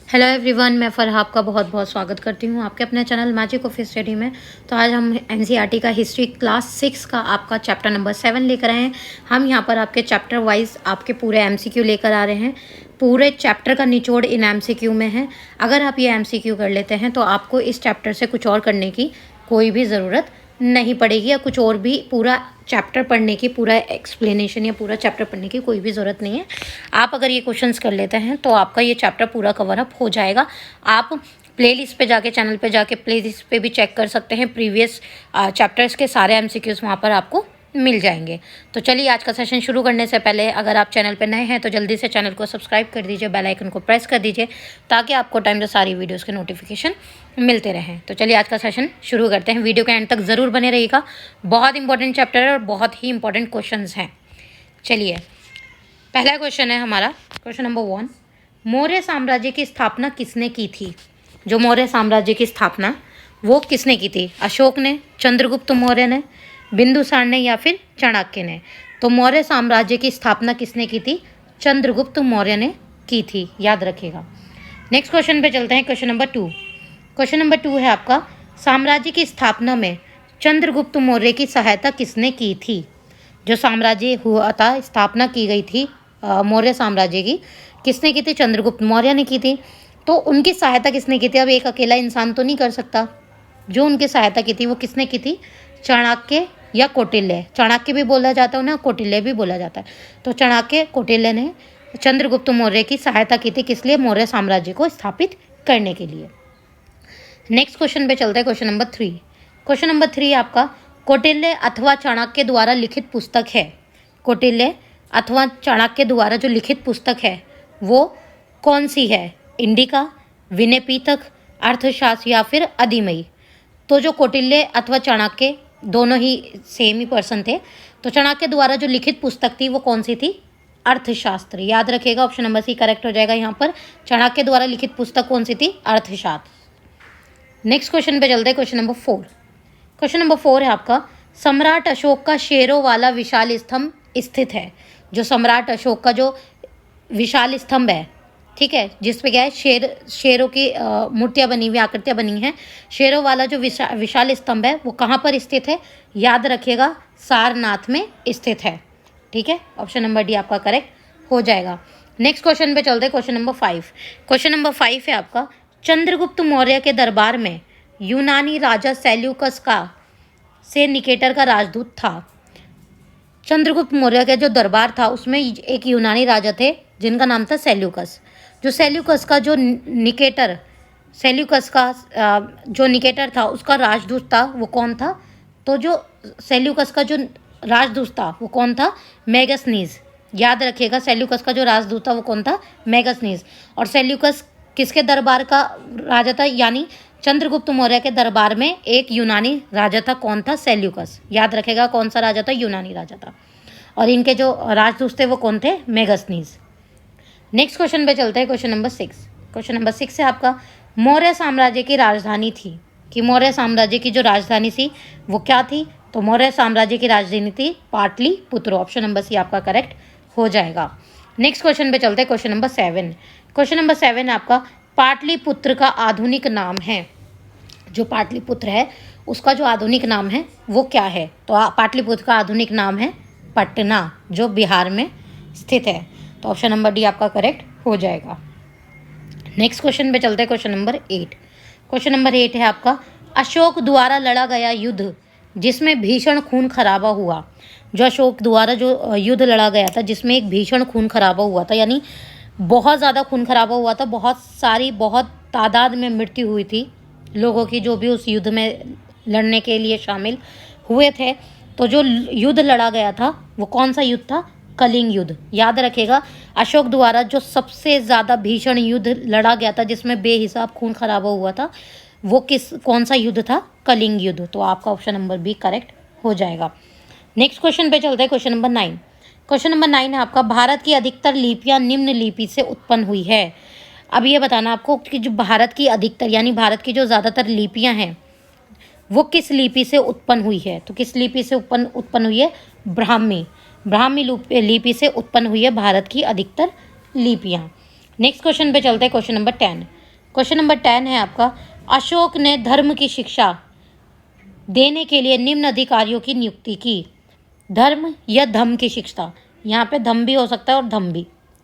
Hello everyone, मैं फरहा आपका बहुत बहुत स्वागत करती हूँ आपके अपने चैनल मैजिक ऑफिस स्टडी में। तो आज हम एनसीईआरटी का हिस्ट्री क्लास 6 का आपका चैप्टर नंबर 7 लेकर आए हैं। हम यहाँ पर आपके चैप्टर वाइज आपके पूरे एमसीक्यू लेकर आ रहे हैं। पूरे चैप्टर का निचोड़ इन एमसीक्यू में है। अगर आप ये एमसीक्यू कर लेते हैं तो आपको इस चैप्टर से कुछ और करने की कोई भी ज़रूरत नहीं पड़ेगी या कुछ और भी पूरा चैप्टर पढ़ने की, पूरा एक्सप्लेनेशन या पूरा चैप्टर पढ़ने की कोई भी ज़रूरत नहीं है। आप अगर ये क्वेश्चंस कर लेते हैं तो आपका ये चैप्टर पूरा कवर अप हो जाएगा। आप प्लेलिस्ट पे जाके, चैनल पे जाके प्लेलिस्ट पे भी चेक कर सकते हैं। प्रीवियस चैप्टर्स के सारे एमसीक्यूज़ वहाँ पर आपको मिल जाएंगे। तो चलिए, आज का सेशन शुरू करने से पहले अगर आप चैनल पर नए हैं तो जल्दी से चैनल को सब्सक्राइब कर दीजिए, बेल आइकन को प्रेस कर दीजिए ताकि आपको टाइम से सारी वीडियोस के नोटिफिकेशन मिलते रहें। तो चलिए, आज का सेशन शुरू करते हैं। वीडियो के एंड तक ज़रूर बने रहिएगा। बहुत इंपॉर्टेंट चैप्टर है और बहुत ही इंपॉर्टेंट क्वेश्चंस हैं। चलिए, पहला क्वेश्चन है हमारा, क्वेश्चन नंबर 1। मौर्य साम्राज्य की स्थापना किसने की थी? जो मौर्य साम्राज्य की स्थापना वो किसने की थी? अशोक ने, चंद्रगुप्त मौर्य ने, बिंदुसार ने या फिर चाणक्य ने? तो मौर्य साम्राज्य की स्थापना किसने की थी? चंद्रगुप्त मौर्य ने की थी, याद रखिएगा। नेक्स्ट क्वेश्चन पे चलते हैं, क्वेश्चन नंबर 2। क्वेश्चन नंबर 2 है आपका, साम्राज्य की स्थापना में चंद्रगुप्त मौर्य की सहायता किसने की थी? जो साम्राज्य हुआ था, स्थापना की गई थी मौर्य साम्राज्य की, किसने की थी? चंद्रगुप्त मौर्य ने की थी। तो उनकी सहायता किसने की थी? अब एक अकेला इंसान तो नहीं कर सकता। जो उनकी सहायता की थी वो किसने की थी? चाणक्य या कौटिल्य। चाणक्य भी बोला जाता है उन्हें, कौटिल्य भी बोला जाता है। तो चाणक्य, कौटिल्य ने चंद्रगुप्त मौर्य की सहायता की थी, किस लिए? मौर्य साम्राज्य को स्थापित करने के लिए। नेक्स्ट क्वेश्चन पे चलते हैं, क्वेश्चन नंबर 3। क्वेश्चन नंबर 3 आपका, कौटिल्य अथवा चाणक्य द्वारा लिखित पुस्तक है। कौटिल्य अथवा चाणक्य द्वारा जो लिखित पुस्तक है वो कौन सी है? इंडिका, विनय पिटक, अर्थशास्त्र या फिर अधिमयी? तो जो कौटिल्य अथवा चाणक्य दोनों ही सेम ही पर्सन थे। तो चाणक्य द्वारा जो लिखित पुस्तक थी वो कौन सी थी? अर्थशास्त्र। याद रखिएगा, ऑप्शन नंबर सी करेक्ट हो जाएगा यहाँ पर। चाणक्य द्वारा लिखित पुस्तक कौन सी थी? अर्थशास्त्र। नेक्स्ट क्वेश्चन पे चलते हैं, क्वेश्चन नंबर 4। क्वेश्चन नंबर 4 है आपका, सम्राट अशोक का शेरों वाला विशाल स्तंभ स्थित है। जो सम्राट अशोक का जो विशाल स्तंभ है, ठीक है, जिसपे क्या है, शेरों की मूर्तियाँ बनी हुई, आकृतियाँ बनी हैं। शेरों वाला जो विशाल स्तंभ है वो कहाँ पर स्थित है? याद रखिएगा, सारनाथ में स्थित है। ठीक है, ऑप्शन नंबर डी आपका करेक्ट हो जाएगा। नेक्स्ट क्वेश्चन पे चलते हैं, क्वेश्चन नंबर 5। क्वेश्चन नंबर 5 है आपका, चंद्रगुप्त मौर्य के दरबार में यूनानी राजा सेल्यूकस का से निकेटर का राजदूत था। चंद्रगुप्त मौर्य का जो दरबार था उसमें एक यूनानी राजा थे जिनका नाम था सेल्यूकस। जो सेल्यूकस का जो निकेटर, सेल्यूकस का जो निकेटर था उसका राजदूत था वो कौन था? तो जो सेल्यूकस का जो राजदूत था वो कौन था? मेगस्थनीज। याद रखिएगा, सेल्यूकस का जो राजदूत था वो कौन था? मेगस्थनीज। और सेल्यूकस किसके दरबार का राजा था? यानी चंद्रगुप्त मौर्य के दरबार में एक यूनानी राजा था। कौन था? सेल्यूकस। याद रखेगा, कौन सा राजा था? यूनानी राजा था। और इनके जो राजदूत थे वो कौन थे? मेगस्थनीज। नेक्स्ट क्वेश्चन पे चलते हैं, क्वेश्चन नंबर 6। क्वेश्चन नंबर 6 है आपका, मौर्य साम्राज्य की राजधानी थी। कि मौर्य साम्राज्य की जो राजधानी थी वो क्या थी? तो मौर्य साम्राज्य की राजधानी थी पाटलिपुत्र। ऑप्शन नंबर सी आपका करेक्ट हो जाएगा। नेक्स्ट क्वेश्चन पे चलते हैं, क्वेश्चन नंबर 7। क्वेश्चन नंबर 7 आपका, पाटलिपुत्र का आधुनिक नाम है। जो पाटलिपुत्र है उसका जो आधुनिक नाम है वो क्या है? तो पाटलिपुत्र का आधुनिक नाम है पटना, जो बिहार में स्थित है। तो ऑप्शन नंबर डी आपका करेक्ट हो जाएगा। नेक्स्ट क्वेश्चन पे चलते हैं, क्वेश्चन नंबर 8। क्वेश्चन नंबर 8 है आपका, अशोक द्वारा लड़ा गया युद्ध जिसमें भीषण खून खराबा हुआ। जो अशोक द्वारा जो युद्ध लड़ा गया था जिसमें एक भीषण खून खराबा हुआ था, यानी बहुत ज़्यादा खून खराबा हुआ था, बहुत तादाद में मृत्यु हुई थी लोगों की, जो भी उस युद्ध में लड़ने के लिए शामिल हुए थे। तो जो युद्ध लड़ा गया था वो कौन सा युद्ध था? कलिंग युद्ध। याद रखेगा, अशोक द्वारा जो सबसे ज़्यादा भीषण युद्ध लड़ा गया था जिसमें बेहिसाब खून खराबा हुआ था वो कौन सा युद्ध था? कलिंग युद्ध। तो आपका ऑप्शन नंबर बी करेक्ट हो जाएगा। नेक्स्ट क्वेश्चन पे चलते हैं, क्वेश्चन नंबर 9। क्वेश्चन नंबर 9 है आपका, भारत की अधिकतर लिपियाँ निम्न लिपि से उत्पन्न हुई है। अब ये बताना आपको कि जो भारत की अधिकतर, यानी भारत की जो ज़्यादातर लिपियाँ हैं वो किस लिपि से उत्पन्न हुई है? तो किस लिपि से उत्पन्न हुई है? ब्राह्मी लिपि से उत्पन्न हुई है भारत की अधिकतर लिपियाँ। नेक्स्ट क्वेश्चन पे चलते हैं, क्वेश्चन नंबर 10। क्वेश्चन नंबर 10 है आपका, अशोक ने धर्म की शिक्षा देने के लिए निम्न अधिकारियों की नियुक्ति की। धर्म या धम की शिक्षा, यहाँ पे धम भी हो सकता है और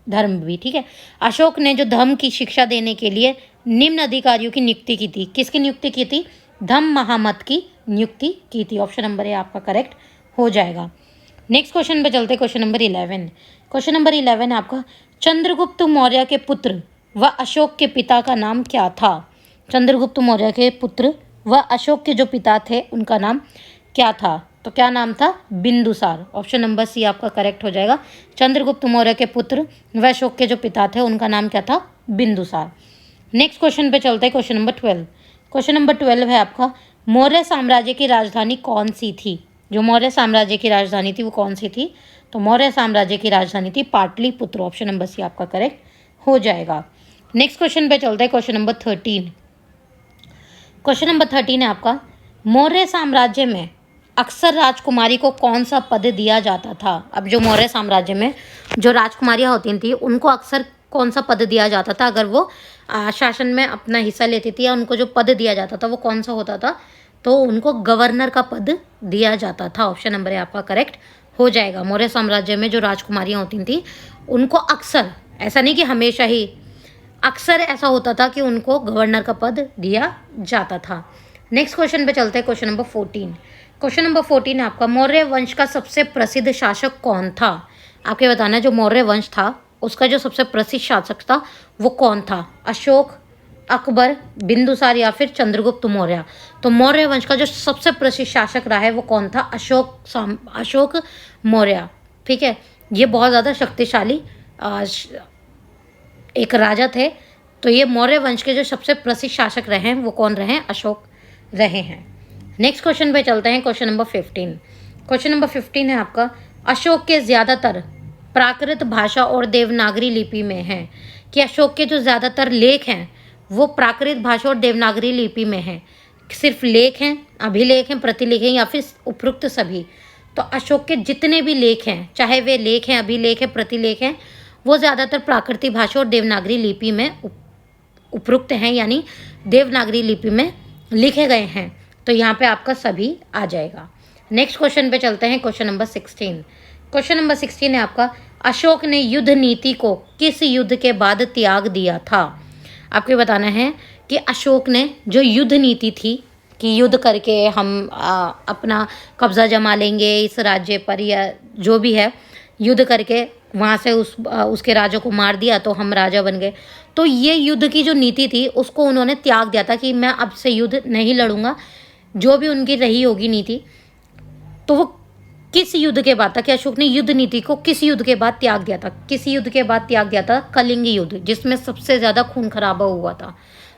धर्म भी, ठीक है। अशोक ने जो धर्म की शिक्षा देने के लिए निम्न अधिकारियों की नियुक्ति की थी, किसकी नियुक्ति की थी? धम्म महामत की नियुक्ति की थी। ऑप्शन नंबर ए आपका करेक्ट हो जाएगा। नेक्स्ट क्वेश्चन पे चलते, क्वेश्चन नंबर 11। क्वेश्चन नंबर 11 है आपका, चंद्रगुप्त मौर्य के पुत्र व अशोक के पिता का नाम क्या था? चंद्रगुप्त मौर्य के पुत्र व अशोक के जो पिता थे उनका नाम क्या था? तो क्या नाम था? बिंदुसार। ऑप्शन नंबर सी आपका करेक्ट हो जाएगा। चंद्रगुप्त मौर्य के पुत्र व अशोक के जो पिता थे उनका नाम क्या था? बिंदुसार। नेक्स्ट क्वेश्चन पे चलते हैं, क्वेश्चन नंबर 12। क्वेश्चन नंबर 12 है आपका, मौर्य साम्राज्य की राजधानी कौन सी थी? जो मौर्य साम्राज्य की राजधानी थी वो कौन सी थी? तो मौर्य साम्राज्य की राजधानी थी पाटलिपुत्र। ऑप्शन नंबर सी आपका करेक्ट हो जाएगा। नेक्स्ट क्वेश्चन पे चलते हैं, क्वेश्चन नंबर 13। क्वेश्चन नंबर 13 है आपका, मौर्य साम्राज्य में अक्सर राजकुमारी को कौन सा पद दिया जाता था? अब जो मौर्य साम्राज्य में जो राजकुमारियाँ होती थी उनको अक्सर कौन सा पद दिया जाता था? अगर वो शासन में अपना हिस्सा लेती थी या उनको जो पद दिया जाता था वो कौन सा होता था? तो उनको गवर्नर का पद दिया जाता था। ऑप्शन नंबर ए आपका करेक्ट हो जाएगा। मौर्य साम्राज्य में जो राजकुमारियाँ होती थी उनको अक्सर, ऐसा नहीं कि हमेशा ही, अक्सर ऐसा होता था कि उनको गवर्नर का पद दिया जाता था। नेक्स्ट क्वेश्चन पे चलते हैं, क्वेश्चन नंबर 14। क्वेश्चन नंबर 14 है आपका, मौर्य वंश का सबसे प्रसिद्ध शासक कौन था? आपके बताना है जो मौर्य वंश था उसका जो सबसे प्रसिद्ध शासक था वो कौन था? अशोक, अकबर, बिंदुसार या फिर चंद्रगुप्त मौर्य? तो मौर्य वंश का जो सबसे प्रसिद्ध शासक रहा है वो कौन था? अशोक मौर्य, ठीक है। ये बहुत ज़्यादा शक्तिशाली एक राजा थे। तो ये मौर्य वंश के जो सबसे प्रसिद्ध शासक रहे हैं वो कौन रहे हैं? अशोक रहे हैं। नेक्स्ट क्वेश्चन पे चलते हैं, क्वेश्चन नंबर 15। क्वेश्चन नंबर 15 है आपका, अशोक के ज़्यादातर प्राकृत भाषा और देवनागरी लिपि में हैं। कि अशोक के जो ज़्यादातर लेख हैं वो प्राकृत भाषा और देवनागरी लिपि में हैं। सिर्फ लेख हैं, अभिलेख हैं, प्रतिलेख हैं या फिर उपरोक्त सभी? तो अशोक के जितने भी लेख हैं, चाहे वे लेख हैं, अभिलेख हैं, प्रतिलेख हैं, वो ज़्यादातर प्राकृतिक भाषा और देवनागरी लिपि में उपयुक्त हैं, यानी देवनागरी लिपि में लिखे गए हैं। तो यहाँ पे आपका सभी आ जाएगा। नेक्स्ट क्वेश्चन पे चलते हैं, क्वेश्चन नंबर 16। क्वेश्चन नंबर 16 है आपका, अशोक ने युद्ध नीति को किस युद्ध के बाद त्याग दिया था? आपको बताना है कि अशोक ने जो युद्ध नीति थी कि युद्ध करके हम अपना कब्जा जमा लेंगे इस राज्य पर, या जो भी है, युद्ध करके वहाँ से उसके राजा को मार दिया तो हम राजा बन गए। तो ये युद्ध की जो नीति थी उसको उन्होंने त्याग दिया था कि मैं अब से युद्ध नहीं लड़ूंगा। जो भी उनकी रही होगी नीति, तो वो किस युद्ध के बाद था? कि अशोक ने युद्ध नीति को किस युद्ध के बाद त्याग दिया था? किस युद्ध के बाद त्याग दिया था? कलिंग युद्ध, जिसमें सबसे ज़्यादा खून खराबा हुआ था।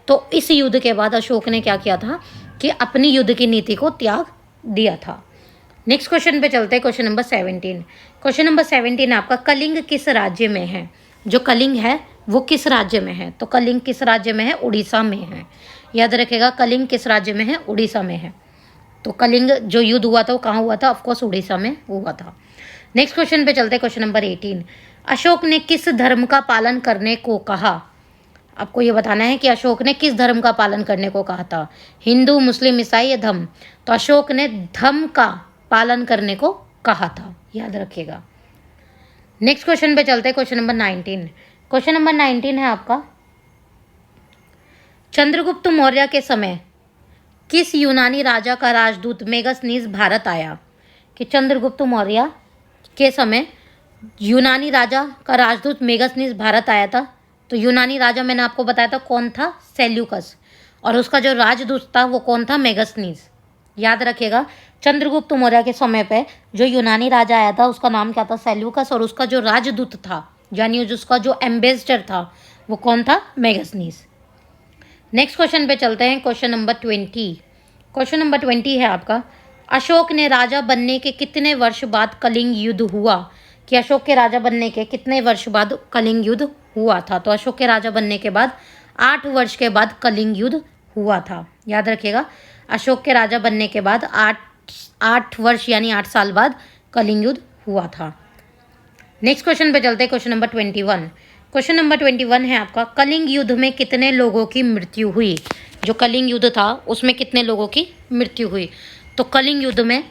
तो इस युद्ध के बाद अशोक ने क्या किया था कि अपनी युद्ध की नीति को त्याग दिया था। नेक्स्ट क्वेश्चन पे चलते हैं, क्वेश्चन नंबर 17। क्वेश्चन नंबर 17 आपका, कलिंग किस राज्य में है? जो कलिंग है वो किस राज्य में है? तो कलिंग किस राज्य में है? उड़ीसा में है। याद रखेगा, कलिंग किस राज्य में है? उड़ीसा में है। तो कलिंग जो युद्ध हुआ था वो कहाँ हुआ था? ऑफकोर्स उड़ीसा में हुआ था। नेक्स्ट क्वेश्चन पे चलते हैं, क्वेश्चन नंबर 18। अशोक ने किस धर्म का पालन करने को कहा? आपको ये बताना है कि अशोक ने किस धर्म का पालन करने को कहा था? हिंदू, मुस्लिम, ईसाई या धम्म? तो अशोक ने धम्म का पालन करने को कहा था, याद रखिएगा। नेक्स्ट क्वेश्चन पे चलते हैं, क्वेश्चन नंबर 19। क्वेश्चन नंबर 19 है आपका, चंद्रगुप्त मौर्य के समय किस यूनानी राजा का राजदूत मेगास्थनीज भारत आया? कि चंद्रगुप्त मौर्य के समय यूनानी राजा का राजदूत मेगास्थनीज भारत आया था। तो यूनानी राजा मैंने आपको बताया था कौन था? सेल्यूकस। और उसका जो राजदूत था वो कौन था? मेगास्थनीज। याद रखिएगा, चंद्रगुप्त मौर्य के समय पे जो यूनानी राजा आया था उसका नाम क्या था? सेल्यूकस। और उसका जो राजदूत था, यानी उसका जो एम्बेसडर था वो कौन था? मेगास्थनीज। नेक्स्ट क्वेश्चन पे चलते हैं, क्वेश्चन नंबर 20। क्वेश्चन नंबर 20 है आपका, अशोक ने राजा बनने के कितने वर्ष बाद कलिंग युद्ध हुआ? कि अशोक के राजा बनने के कितने वर्ष बाद कलिंग युद्ध हुआ था? तो अशोक के राजा बनने के बाद 8 वर्ष के बाद कलिंग युद्ध हुआ था। याद रखिएगा, अशोक के राजा बनने के बाद 8 वर्ष यानी 8 साल बाद कलिंग युद्ध हुआ था। नेक्स्ट क्वेश्चन पे चलते हैं, क्वेश्चन नंबर 21। क्वेश्चन नंबर 21 है आपका, कलिंग युद्ध में कितने लोगों की मृत्यु हुई? जो कलिंग युद्ध था उसमें कितने लोगों की मृत्यु हुई? तो कलिंग युद्ध में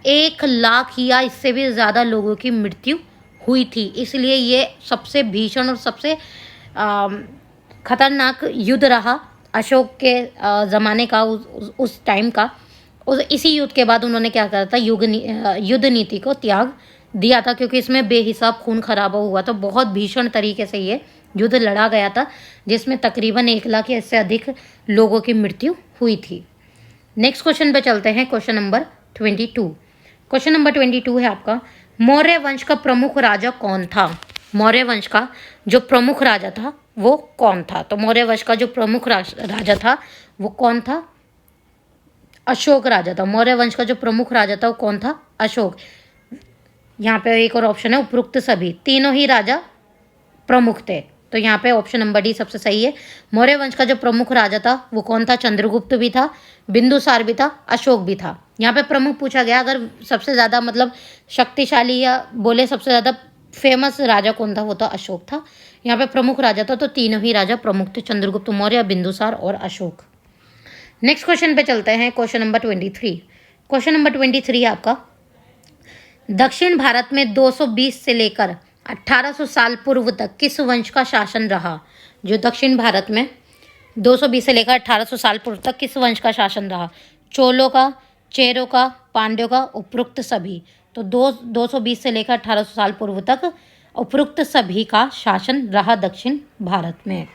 1 लाख या इससे भी ज़्यादा लोगों की मृत्यु हुई थी। इसलिए ये सबसे भीषण और सबसे खतरनाक युद्ध रहा अशोक के ज़माने का, उस टाइम का। इसी युद्ध के बाद उन्होंने क्या करा था, युद्ध नीति को त्याग दिया था, क्योंकि इसमें बेहिसाब खून खराबा हुआ था। बहुत भीषण तरीके से ये युद्ध लड़ा गया था, जिसमें तकरीबन 1 लाख या इससे अधिक लोगों की मृत्यु हुई थी। नेक्स्ट क्वेश्चन पे चलते हैं, क्वेश्चन नंबर 22। क्वेश्चन नंबर 22 है आपका, मौर्य वंश का प्रमुख राजा कौन था? मौर्य वंश का जो प्रमुख राजा था वो कौन था? तो मौर्य वंश का जो प्रमुख राजा था वो कौन था? अशोक राजा था। मौर्य वंश का जो प्रमुख राजा था वो कौन था? अशोक। यहाँ पे एक और ऑप्शन है, उपरोक्त सभी, तीनों ही राजा प्रमुख थे। तो यहाँ पे ऑप्शन नंबर डी सबसे सही है। मौर्य वंश का जो प्रमुख राजा था वो कौन था? चंद्रगुप्त भी था, बिंदुसार भी था, अशोक भी था। यहाँ पे प्रमुख पूछा गया, अगर सबसे ज़्यादा मतलब शक्तिशाली या बोले सबसे ज़्यादा फेमस राजा कौन था, वो तो अशोक था। यहाँ पे प्रमुख राजा था तो तीनों ही राजा प्रमुख थे, चंद्रगुप्त मौर्य, बिंदुसार और अशोक। नेक्स्ट क्वेश्चन पे चलते हैं, क्वेश्चन नंबर 23। क्वेश्चन नंबर 23 है आपका, दक्षिण भारत में 220 से लेकर 1800 साल पूर्व तक किस वंश का शासन रहा? जो दक्षिण भारत में 220 से लेकर 1800 साल पूर्व तक किस वंश का शासन रहा? चोलों का, चेरों का, पांड्यों का, उपरोक्त सभी। तो 220 से लेकर 1800 साल पूर्व तक उपरोक्त सभी का शासन रहा दक्षिण भारत में।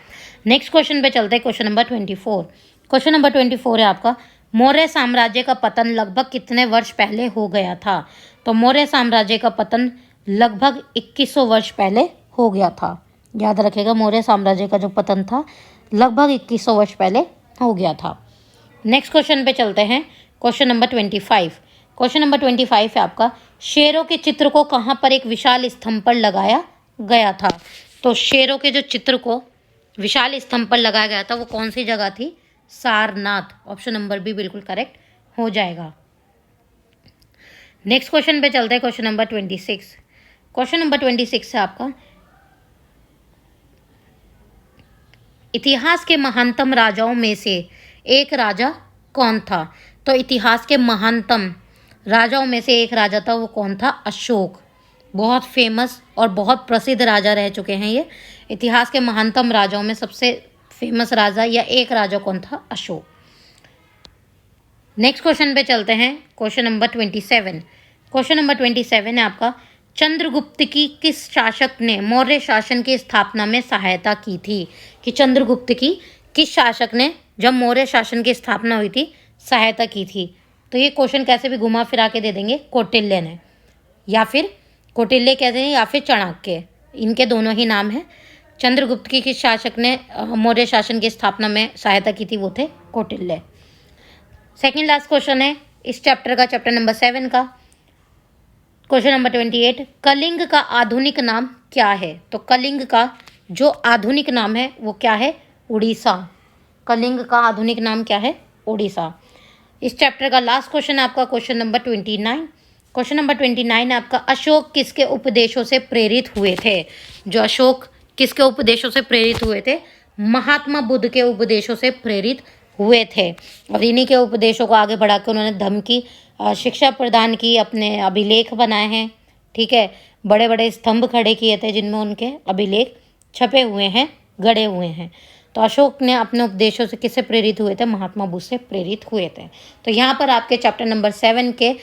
नेक्स्ट क्वेश्चन पे चलते हैं, क्वेश्चन नंबर 24। क्वेश्चन नंबर 24 है आपका, मौर्य साम्राज्य का पतन लगभग कितने वर्ष पहले हो गया था? तो मौर्य साम्राज्य का पतन लगभग 2100 वर्ष पहले हो गया था। याद रखिएगा, मौर्य साम्राज्य का जो पतन था लगभग 2100 वर्ष पहले हो गया था। नेक्स्ट क्वेश्चन पे चलते हैं, क्वेश्चन नंबर 25। क्वेश्चन नंबर 25 है आपका, शेरों के चित्र को कहाँ पर एक विशाल स्तंभ पर लगाया गया था? तो शेरों के जो चित्र को विशाल स्तंभ पर लगाया गया था वो कौन सी जगह थी? सारनाथ। ऑप्शन नंबर बी बिल्कुल करेक्ट हो जाएगा। नेक्स्ट क्वेश्चन पे चलते हैं, क्वेश्चन नंबर 26। क्वेश्चन नंबर 26 है आपका, इतिहास के महानतम राजाओं में से एक राजा कौन था? तो इतिहास के महानतम राजाओं में से एक राजा था, वो कौन था? अशोक। बहुत फेमस और बहुत प्रसिद्ध राजा रह चुके हैं ये। इतिहास के महानतम राजाओं में सबसे फेमस राजा या एक राजा कौन था? अशोक। नेक्स्ट क्वेश्चन पे चलते हैं, क्वेश्चन नंबर 27। क्वेश्चन नंबर 27 है आपका, चंद्रगुप्त की किस शासक ने मौर्य शासन की स्थापना में सहायता की थी? कि चंद्रगुप्त की किस शासक ने जब मौर्य शासन की स्थापना हुई थी सहायता की थी? तो ये क्वेश्चन कैसे भी घुमा फिरा के दे देंगे, कौटिल्य ने, या फिर कौटिल्य कहते हैं या फिर चाणक्य, इनके दोनों ही नाम हैं। चंद्रगुप्त की किस शासक ने मौर्य शासन की स्थापना में सहायता की थी? वो थे कौटिल्य। सेकेंड लास्ट क्वेश्चन है इस चैप्टर का, चैप्टर नंबर 7 का। क्वेश्चन नंबर 28, कलिंग का आधुनिक नाम क्या है? तो कलिंग का जो आधुनिक नाम है वो क्या है? उड़ीसा। कलिंग का आधुनिक नाम क्या है? उड़ीसा। इस चैप्टर का लास्ट क्वेश्चन है आपका, क्वेश्चन नंबर 29। क्वेश्चन नंबर 29 है आपका, अशोक किसके उपदेशों से प्रेरित हुए थे? जो अशोक किसके उपदेशों से प्रेरित हुए थे? महात्मा बुद्ध के उपदेशों से प्रेरित हुए थे। और इन्हीं के उपदेशों को आगे बढ़ा के उन्होंने धर्म की शिक्षा प्रदान की, अपने अभिलेख बनाए हैं। ठीक है, बड़े बड़े स्तंभ खड़े किए थे जिनमें उनके अभिलेख छपे हुए हैं, गड़े हुए हैं। तो अशोक ने अपने उपदेशों से किससे प्रेरित हुए थे? महात्मा बुद्ध से प्रेरित हुए थे। तो यहाँ पर आपके चैप्टर नंबर 7 के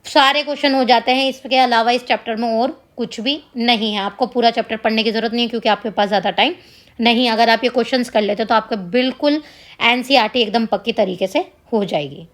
सारे क्वेश्चन हो जाते हैं। इसके अलावा इस चैप्टर में और कुछ भी नहीं है। आपको पूरा चैप्टर पढ़ने की ज़रूरत नहीं है क्योंकि आपके पास ज़्यादा टाइम नहीं। अगर आप ये क्वेश्चंस कर लेते तो आपका बिल्कुल एनसीईआरटी एकदम पक्की तरीके से हो जाएगी।